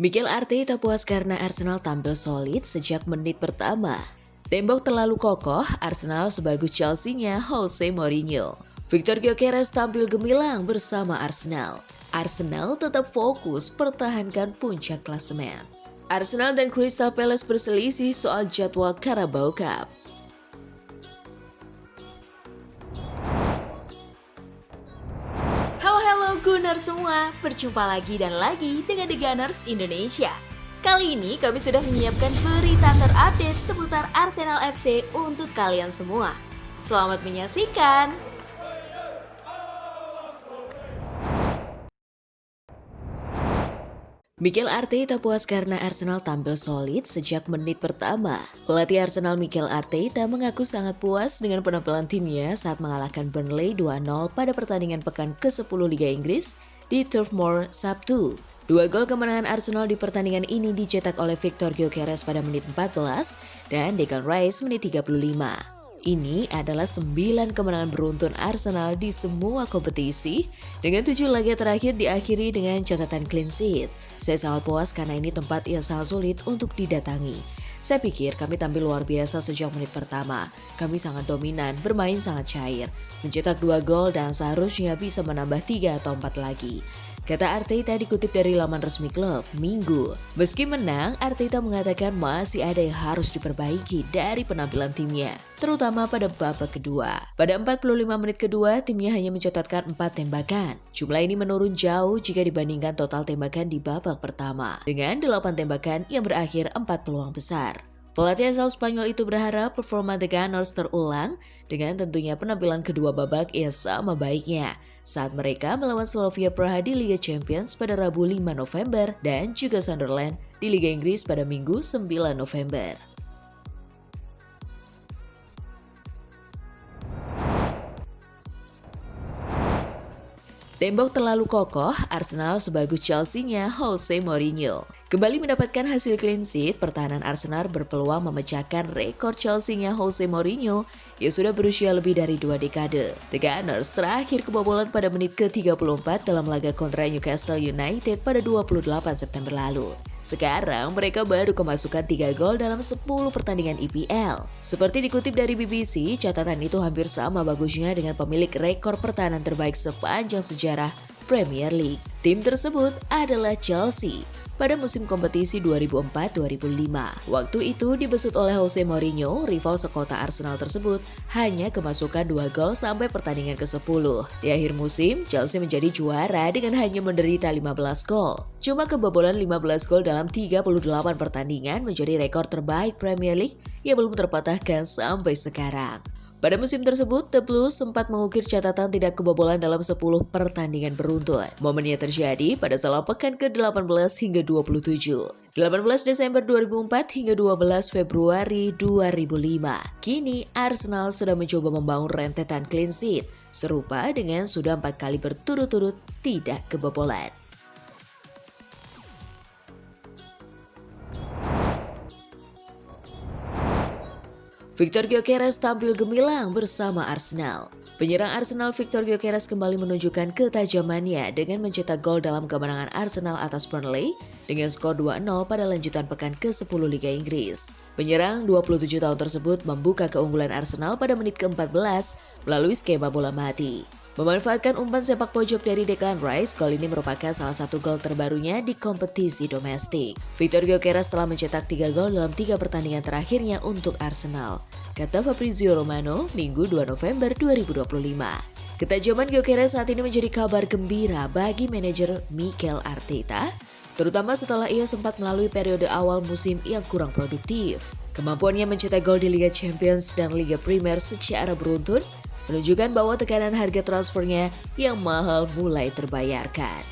Mikel Arteta puas karena Arsenal tampil solid sejak menit pertama. Tembok terlalu kokoh, Arsenal sebagus Chelsea-nya Jose Mourinho. Victor Gyökeres tampil gemilang bersama Arsenal. Arsenal tetap fokus pertahankan puncak klasemen. Arsenal dan Crystal Palace berselisih soal jadwal Carabao Cup. Halo Gunners semua, berjumpa lagi dan lagi dengan The Gunners Indonesia. Kali ini kami sudah menyiapkan berita terupdate seputar Arsenal FC untuk kalian semua. Selamat menyaksikan! Mikel Arteta puas karena Arsenal tampil solid sejak menit pertama. Pelatih Arsenal Mikel Arteta mengaku sangat puas dengan penampilan timnya saat mengalahkan Burnley 2-0 pada pertandingan pekan ke-10 Liga Inggris di Turf Moor Sabtu. 2 gol kemenangan Arsenal di pertandingan ini dicetak oleh Victor Gyökeres pada menit 14 dan Declan Rice menit 35. Ini adalah 9 kemenangan beruntun Arsenal di semua kompetisi, dengan 7 laga terakhir diakhiri dengan catatan clean sheet. Saya sangat puas karena ini tempat yang sangat sulit untuk didatangi. Saya pikir kami tampil luar biasa sejak menit pertama. Kami sangat dominan, bermain sangat cair, mencetak 2 gol dan seharusnya bisa menambah 3 atau 4 lagi. Kata Arteta dikutip dari laman resmi klub, Minggu. Meski menang, Arteta mengatakan masih ada yang harus diperbaiki dari penampilan timnya, terutama pada babak kedua. Pada 45 menit kedua, timnya hanya mencatatkan 4 tembakan. Jumlah ini menurun jauh jika dibandingkan total tembakan di babak pertama, dengan 8 tembakan yang berakhir 4 peluang besar. Pelatih asal Spanyol itu berharap performa The Gunners terulang dengan tentunya penampilan kedua babak yang sama baiknya saat mereka melawan Slavia Praha di Liga Champions pada Rabu 5 November dan juga Sunderland di Liga Inggris pada Minggu 9 November. Tembok terlalu kokoh, Arsenal sebagus Chelsea-nya Jose Mourinho. Kembali mendapatkan hasil clean sheet, pertahanan Arsenal berpeluang memecahkan rekor Chelsea-nya Jose Mourinho yang sudah berusia lebih dari 2 dekade. The Gunners terakhir kebobolan pada menit ke-34 dalam laga kontra Newcastle United pada 28 September lalu. Sekarang mereka baru kemasukan 3 gol dalam 10 pertandingan EPL. Seperti dikutip dari BBC, catatan itu hampir sama bagusnya dengan pemilik rekor pertahanan terbaik sepanjang sejarah Premier League. Tim tersebut adalah Chelsea pada musim kompetisi 2004-2005. Waktu itu dibesut oleh Jose Mourinho, rival sekota Arsenal tersebut hanya kemasukan 2 gol sampai pertandingan ke-10. Di akhir musim, Chelsea menjadi juara dengan hanya menderita 15 gol. Cuma kebobolan 15 gol dalam 38 pertandingan menjadi rekor terbaik Premier League yang belum terpatahkan sampai sekarang. Pada musim tersebut, The Blues sempat mengukir catatan tidak kebobolan dalam 10 pertandingan beruntun. Momennya terjadi pada selang pekan ke-18 hingga 27. 18 Desember 2004 hingga 12 Februari 2005. Kini Arsenal sudah mencoba membangun rentetan clean sheet, serupa dengan sudah 4 kali berturut-turut tidak kebobolan. Victor Gyökeres tampil gemilang bersama Arsenal. Penyerang Arsenal Victor Gyökeres kembali menunjukkan ketajamannya dengan mencetak gol dalam kemenangan Arsenal atas Burnley dengan skor 2-0 pada lanjutan pekan ke-10 Liga Inggris. Penyerang 27 tahun tersebut membuka keunggulan Arsenal pada menit ke-14 melalui skema bola mati. Memanfaatkan umpan sepak pojok dari Declan Rice, gol ini merupakan salah satu gol terbarunya di kompetisi domestik. Victor Gyökeres telah mencetak 3 gol dalam 3 pertandingan terakhirnya untuk Arsenal, kata Fabrizio Romano, Minggu 2 November 2025. Ketajaman Gyökeres saat ini menjadi kabar gembira bagi manajer Mikel Arteta, terutama setelah ia sempat melalui periode awal musim yang kurang produktif. Kemampuannya mencetak gol di Liga Champions dan Liga Premier secara beruntun menunjukkan bahwa tekanan harga transfernya yang mahal mulai terbayarkan.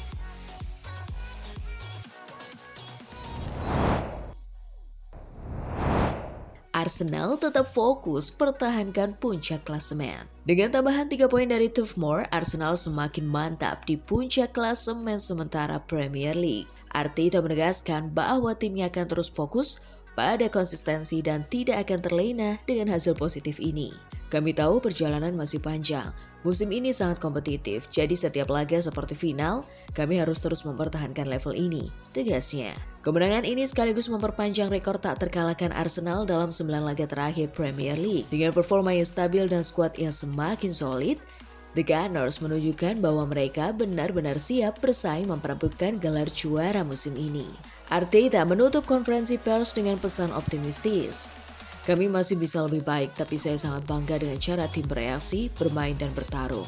Arsenal tetap fokus pertahankan puncak klasemen. Dengan tambahan 3 poin dari Turf Moor, Arsenal semakin mantap di puncak klasemen sementara Premier League. Arteta menegaskan bahwa timnya akan terus fokus pada konsistensi dan tidak akan terlena dengan hasil positif ini. Kami tahu perjalanan masih panjang. Musim ini sangat kompetitif, jadi setiap laga seperti final, kami harus terus mempertahankan level ini, tegasnya. Kemenangan ini sekaligus memperpanjang rekor tak terkalahkan Arsenal dalam 9 laga terakhir Premier League. Dengan performa yang stabil dan skuad yang semakin solid, The Gunners menunjukkan bahwa mereka benar-benar siap bersaing memperebutkan gelar juara musim ini. Arteta menutup konferensi pers dengan pesan optimistis. Kami masih bisa lebih baik, tapi saya sangat bangga dengan cara tim bereaksi, bermain dan bertarung.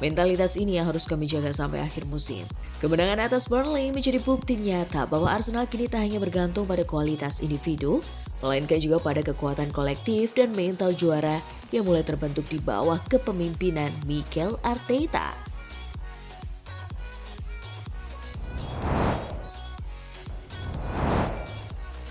Mentalitas ini yang harus kami jaga sampai akhir musim. Kemenangan atas Burnley menjadi bukti nyata bahwa Arsenal kini tak hanya bergantung pada kualitas individu, melainkan juga pada kekuatan kolektif dan mental juara yang mulai terbentuk di bawah kepemimpinan Mikel Arteta.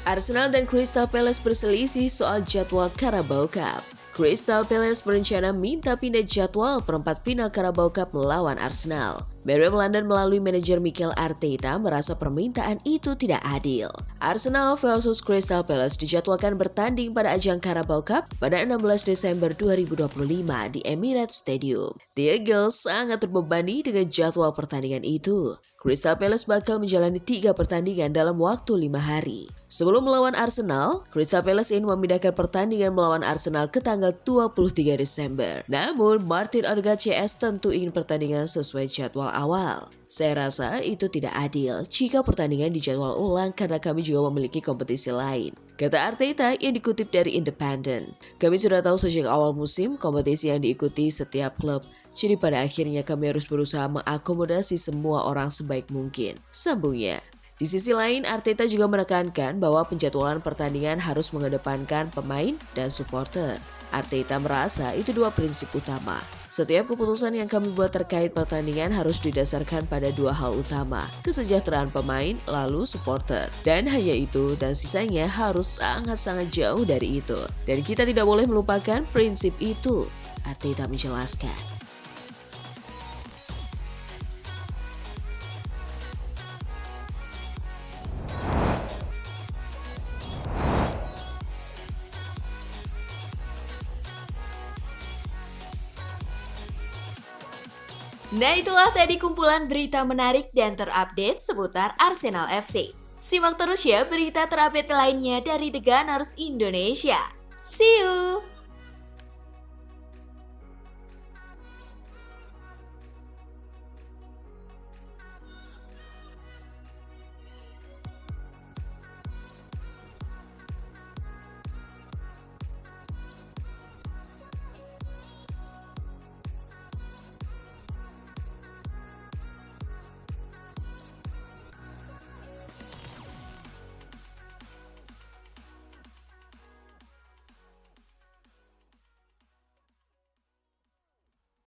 Arsenal dan Crystal Palace berselisih soal jadwal Carabao Cup. Crystal Palace berencana minta pindah jadwal perempat final Carabao Cup melawan Arsenal. BRM London melalui manajer Mikel Arteta merasa permintaan itu tidak adil. Arsenal versus Crystal Palace dijadwalkan bertanding pada ajang Carabao Cup pada 16 Desember 2025 di Emirates Stadium. The Eagles sangat terbebani dengan jadwal pertandingan itu. Crystal Palace bakal menjalani 3 pertandingan dalam waktu 5 hari. Sebelum melawan Arsenal, Crystal Palace ingin memindahkan pertandingan melawan Arsenal ke tanggal 23 Desember. Namun, Martin Odegaard CS tentu ingin pertandingan sesuai jadwal awal. Saya rasa itu tidak adil jika pertandingan dijadwal ulang karena kami juga memiliki kompetisi lain, kata Arteta yang dikutip dari Independent. Kami sudah tahu sejak awal musim kompetisi yang diikuti setiap klub. Jadi pada akhirnya kami harus berusaha mengakomodasi semua orang sebaik mungkin, sambungnya. Di sisi lain, Arteta juga menekankan bahwa penjadwalan pertandingan harus mengedepankan pemain dan supporter. Arteta merasa itu 2 prinsip utama. Setiap keputusan yang kami buat terkait pertandingan harus didasarkan pada 2 hal utama, kesejahteraan pemain lalu supporter. Dan hanya itu dan sisanya harus sangat-sangat jauh dari itu. Dan kita tidak boleh melupakan prinsip itu, Arteta menjelaskan. Nah, itulah tadi kumpulan berita menarik dan terupdate seputar Arsenal FC. Simak terus ya berita terupdate lainnya dari The Gunners Indonesia. See you!